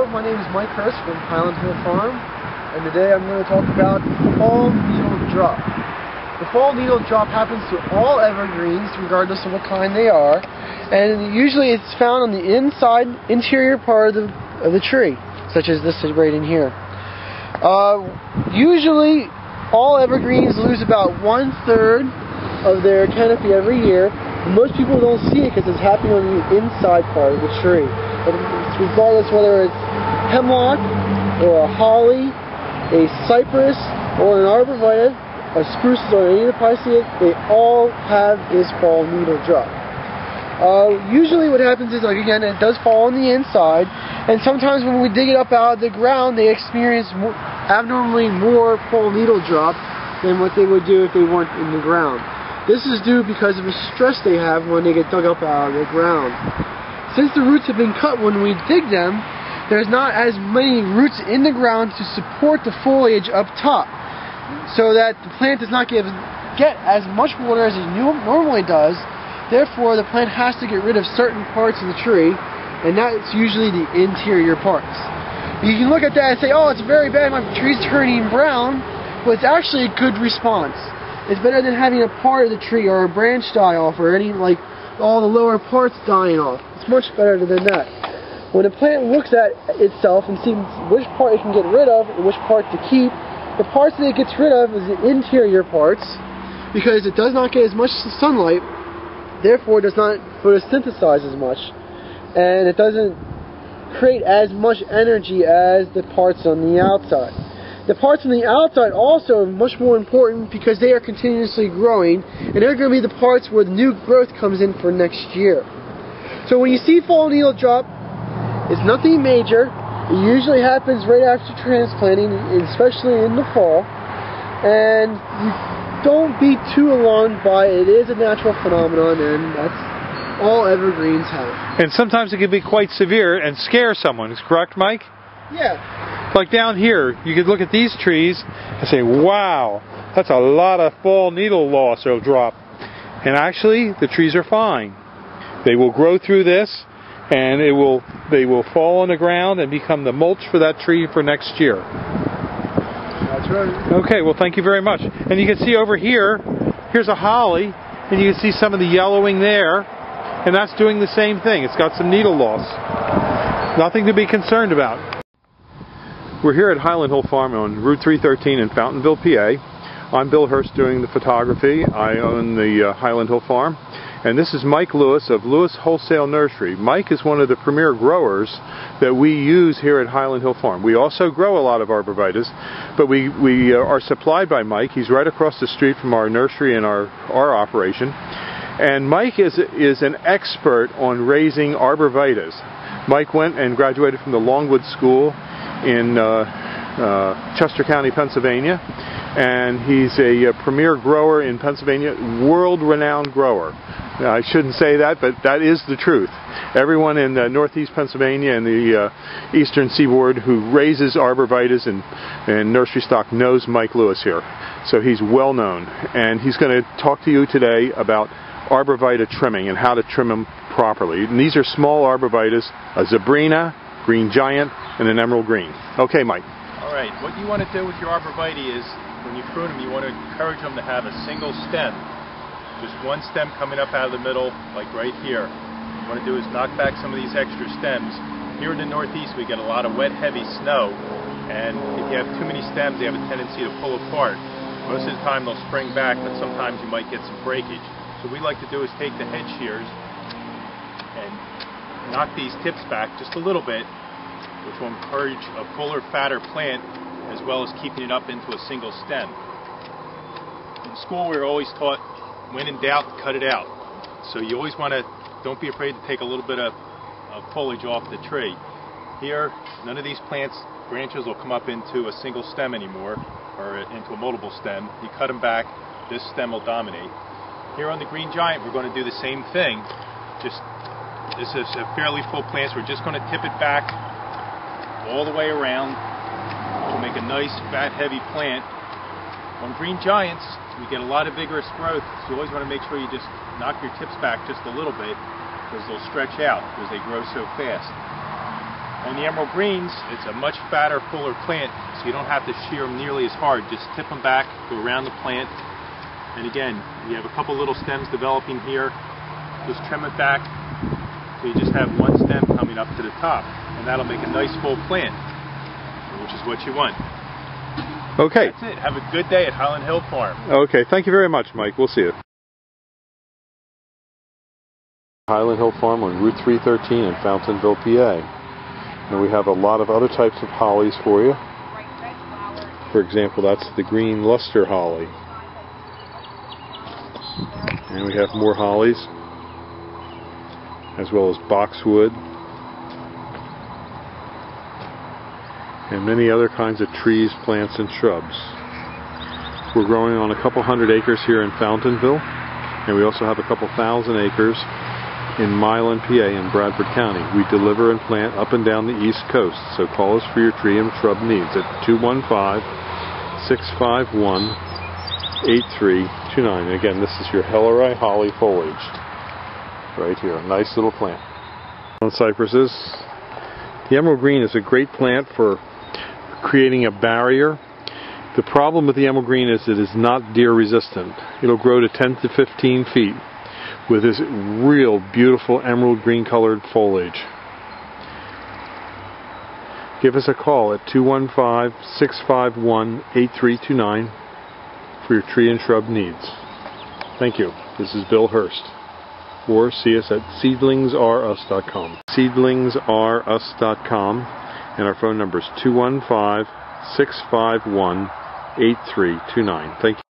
my name is Mike Hurst from Hartsville Farm, and today I'm going to talk about fall needle drop. The fall needle drop happens to all evergreens, regardless of what kind they are, and usually it's found on the interior part of the tree, such as this right in here. Usually, all evergreens lose about 1/3 of their canopy every year. Most people don't see it because it's happening on the inside part of the tree. But regardless whether it's hemlock or a holly, a cypress or an arborvitae, a spruce or any of the pisceas, they all have this fall needle drop. Usually what happens is, like, again, it does fall on the inside, and sometimes when we dig it up out of the ground, they experience abnormally more fall needle drop than what they would do if they weren't in the ground. This is due because of the stress they have when they get dug up out of the ground. Since the roots have been cut when we dig them, there's not as many roots in the ground to support the foliage up top, so that the plant does not get as much water as it normally does. Therefore, the plant has to get rid of certain parts of the tree, and that's usually the interior parts. You can look at that and say, oh, it's very bad, my tree's turning brown, but it's actually a good response. It's better than having a part of the tree or a branch die off or any, like, all the lower parts dying off. It's much better than that. When a plant looks at itself and sees which part it can get rid of and which part to keep, the parts that it gets rid of is the interior parts, because it does not get as much sunlight, therefore it does not photosynthesize as much, and it doesn't create as much energy as the parts on the outside. The parts on the outside also are much more important because they are continuously growing, and they're going to be the parts where the new growth comes in for next year. So when you see fall needle drop, it's nothing major. It usually happens right after transplanting, especially in the fall, and you don't be too alarmed by it. It is a natural phenomenon, and that's all evergreens have. And sometimes it can be quite severe and scare someone, is correct, Mike? Yeah. Like down here, you could look at these trees and say, wow, that's a lot of fall needle loss or drop. And actually, the trees are fine. They will grow through this, and they will fall on the ground and become the mulch for that tree for next year. That's right. Okay, well, thank you very much. And you can see over here, here's a holly, and you can see some of the yellowing there, and that's doing the same thing. It's got some needle loss. Nothing to be concerned about. We're here at Highland Hill Farm on Route 313 in Fountainville, PA. I'm Bill Hurst doing the photography. I own the Highland Hill Farm. And this is Mike Lewis of Lewis Wholesale Nursery. Mike is one of the premier growers that we use here at Highland Hill Farm. We also grow a lot of arborvitaes, but we are supplied by Mike. He's right across the street from our nursery and our operation. And Mike is an expert on raising arborvitaes. Mike went and graduated from the Longwood School in Chester County, Pennsylvania, and he's a premier grower in Pennsylvania, world-renowned grower. I shouldn't say that, but that is the truth. Everyone in northeast Pennsylvania and the eastern seaboard who raises arborvitaes and nursery stock knows Mike Lewis here. So he's well known, and he's going to talk to you today about arborvitae trimming and how to trim them properly. And these are small arborvitaes, a Zebrina, green giant, and an emerald green. Okay, Mike. All right, what you want to do with your arborvitae is, when you prune them, you want to encourage them to have a single stem. Just one stem coming up out of the middle, like right here. What you want to do is knock back some of these extra stems. Here in the Northeast, we get a lot of wet, heavy snow, and if you have too many stems, they have a tendency to pull apart. Most of the time, they'll spring back, but sometimes you might get some breakage. So what we like to do is take the head shears and knock these tips back just a little bit, which will encourage a fuller, fatter plant, as well as keeping it up into a single stem. In school, we were always taught, when in doubt, cut it out. So you always want to, don't be afraid to take a little bit of foliage off the tree. Here, none of these plants, branches will come up into a single stem anymore, or into a multiple stem. You cut them back, this stem will dominate. Here on the green giant, we're going to do the same thing. This is a fairly full plant, so we're just going to tip it back all the way around to make a nice, fat, heavy plant. On green giants, we get a lot of vigorous growth, so you always want to make sure you just knock your tips back just a little bit, because they'll stretch out because they grow so fast. On the emerald greens, it's a much fatter, fuller plant, so you don't have to shear them nearly as hard. Just tip them back, go around the plant, and again, you have a couple little stems developing here. Just trim it back, so you just have one stem coming up to the top, and that'll make a nice full plant, which is what you want. Okay. That's it. Have a good day at Highland Hill Farm. Okay, thank you very much, Mike. We'll see you. Highland Hill Farm on Route 313 in Fountainville, PA. And we have a lot of other types of hollies for you. For example, that's the green luster holly. And we have more hollies, as well as boxwood, and many other kinds of trees, plants, and shrubs. We're growing on a couple hundred acres here in Fountainville, and we also have a couple thousand acres in Milan, PA, and Bradford County. We deliver and plant up and down the East Coast, so call us for your tree and shrub needs at 215-651-8329. Again, this is your Helleri holly foliage right here. A nice little plant. On cypresses, the emerald green is a great plant for creating a barrier. The problem with the emerald green is it is not deer resistant. It'll grow to 10 to 15 feet with this real beautiful emerald green colored foliage. Give us a call at 215-651-8329 for your tree and shrub needs. Thank you. This is Bill Hurst. Or see us at seedlingsrus.com. Seedlingsrus.com, and our phone number is 215-651-8329. Thank you.